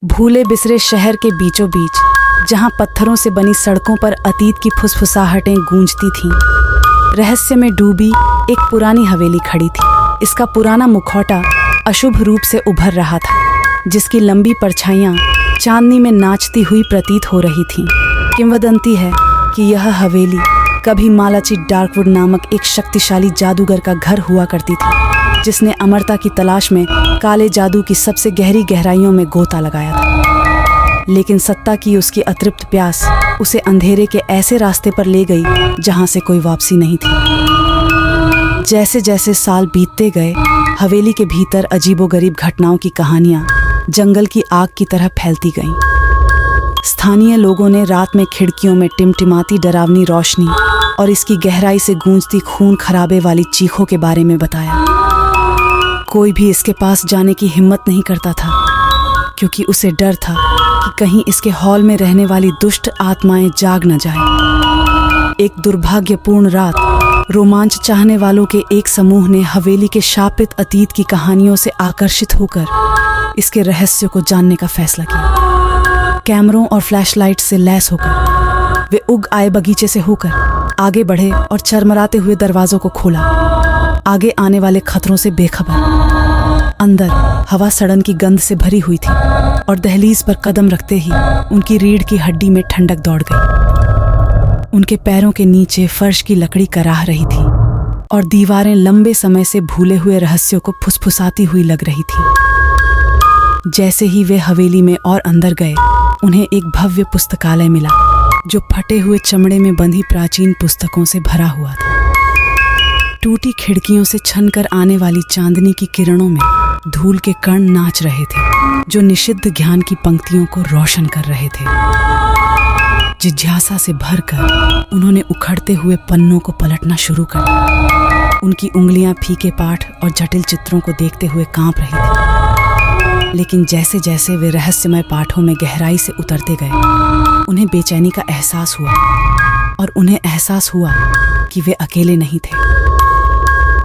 भूले बिसरे शहर के बीचों बीच जहां पत्थरों से बनी सड़कों पर अतीत की फुसफुसाहटें गूंजती थीं, रहस्य में डूबी एक पुरानी हवेली खड़ी थी। इसका पुराना मुखौटा अशुभ रूप से उभर रहा था, जिसकी लंबी परछाइयां चांदनी में नाचती हुई प्रतीत हो रही थीं। किंवदंती है कि यह हवेली कभी मालाची डार्कवुड नामक एक शक्तिशाली जादूगर का घर हुआ करती थी, जिसने अमरता की तलाश में काले जादू की सबसे गहरी गहराइयों में गोता लगाया था। लेकिन सत्ता की उसकी अतृप्त प्यास उसे अंधेरे के ऐसे रास्ते पर ले गई जहां से कोई वापसी नहीं थी। जैसे जैसे साल बीतते गए, हवेली के भीतर अजीबोगरीब घटनाओं की कहानियां जंगल की आग की तरह फैलती गईं। स्थानीय लोगों ने रात में खिड़कियों में टिमटिमाती डरावनी रोशनी और इसकी गहराई से गूंजती खून खराबे वाली चीखों के बारे में बताया। कोई भी इसके पास जाने की हिम्मत नहीं करता था, क्योंकि उसे डर था कि कहीं इसके हॉल में रहने वाली दुष्ट आत्माएं जाग न जाएं। एक दुर्भाग्यपूर्ण रात, रोमांच चाहने वालों के एक समूह ने हवेली के शापित अतीत की कहानियों से आकर्षित होकर इसके रहस्य को जानने का फैसला किया। कैमरों और फ्लैशलाइट से लैस होकर वे उग आए बगीचे से होकर आगे बढ़े और चरमराते हुए दरवाजों को खोला। आगे आने वाले खतरों से बेखबर, अंदर हवा सड़न की गंध से भरी हुई थी और दहलीज पर कदम रखते ही उनकी रीढ़ की हड्डी में ठंडक दौड़ गई। उनके पैरों के नीचे फर्श की लकड़ी कराह रही थी और दीवारें लंबे समय से भूले हुए रहस्यों को फुसफुसाती हुई लग रही थी। जैसे ही वे हवेली में और अंदर गए, उन्हें एक भव्य पुस्तकालय मिला, जो फटे हुए चमड़े में बंधी प्राचीन पुस्तकों से भरा हुआ था। टूटी खिड़कियों से छनकर आने वाली चांदनी की किरणों में धूल के कण नाच रहे थे, जो निषिद्ध ज्ञान की पंक्तियों को रोशन कर रहे थे। जिज्ञासा से भरकर उन्होंने उखड़ते हुए पन्नों को पलटना शुरू कर दिया। उनकी उंगलियां फीके पाठ और जटिल चित्रों को देखते हुए कांप रही थी। लेकिन जैसे जैसे वे रहस्यमय पाठों में गहराई से उतरते गए, उन्हें बेचैनी का एहसास हुआ और उन्हें एहसास हुआ कि वे अकेले नहीं थे।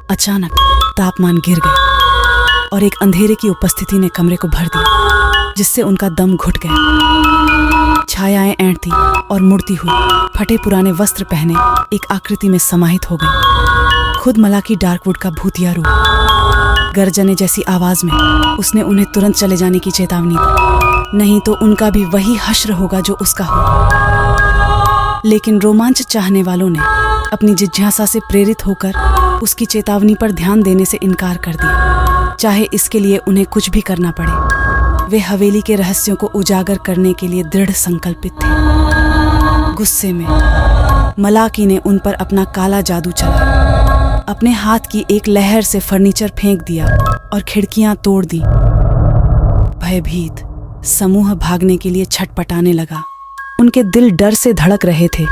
अचानक तापमान गिर गया और एक अंधेरे की उपस्थिति ने कमरे को भर दिया, जिससे उनका दम घुट गया। छायाएं ऐंठती और मुड़ती हुई फटे पुराने वस्त्र पहने एक आकृति में समाहित हो गई। खुद मलाकी डार्कवुड का भूतिया रूप। गर्जने जैसी आवाज में उसने उन्हें तुरंत चले जाने की चेतावनी दी, नहीं तो उनका भी वही हश्र होगा जो उसका हो। लेकिन रोमांच चाहने वालों ने अपनी जिज्ञासा से प्रेरित होकर उसकी चेतावनी पर ध्यान देने से इनकार कर दिया, चाहे इसके लिए उन्हें कुछ भी करना पड़े। वे हवेली के रहस्यों को उजागर करने के लिए दृढ़ संकल्पित थे। गुस्से में मलाकी ने उन पर अपना काला जादू चलाया, अपने हाथ की एक लहर से फर्नीचर फेंक दिया और खिड़कियां तोड़ दी। भयभीत समूह भागने के लिए छटपटाने लगा। उनके दिल डर से धड़क रहे थे,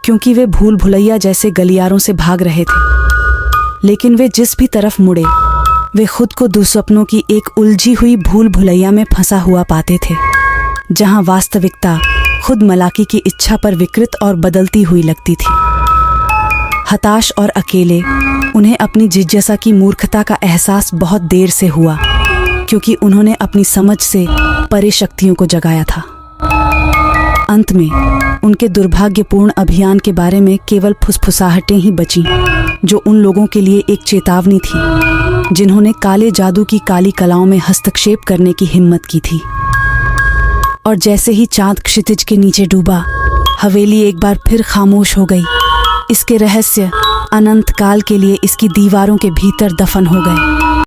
क्योंकि वे भूल भुलैया जैसे गलियारों से भाग रहे थे। लेकिन वे जिस भी तरफ मुड़े, वे खुद को दुस्वप्नों की एक उलझी हुई भूल भुलैया में फंसा हुआ पाते थे, जहां वास्तविकता खुद मलाकी की इच्छा पर विकृत और बदलती हुई लगती थी। हताश और अकेले उन्हें अपनी जिज्ञासा की मूर्खता का एहसास बहुत देर से हुआ, क्योंकि उन्होंने अपनी समझ से परे शक्तियों को जगाया था। अंत में उनके दुर्भाग्यपूर्ण अभियान के बारे में केवल फुसफुसाहटें ही बचीं, जो उन लोगों के लिए एक चेतावनी थी जिन्होंने काले जादू की काली कलाओं में हस्तक्षेप करने की हिम्मत की थी। और जैसे ही चांद क्षितिज के नीचे डूबा, हवेली एक बार फिर खामोश हो गई। इसके रहस्य अनंत काल के लिए इसकी दीवारों के भीतर दफन हो गए।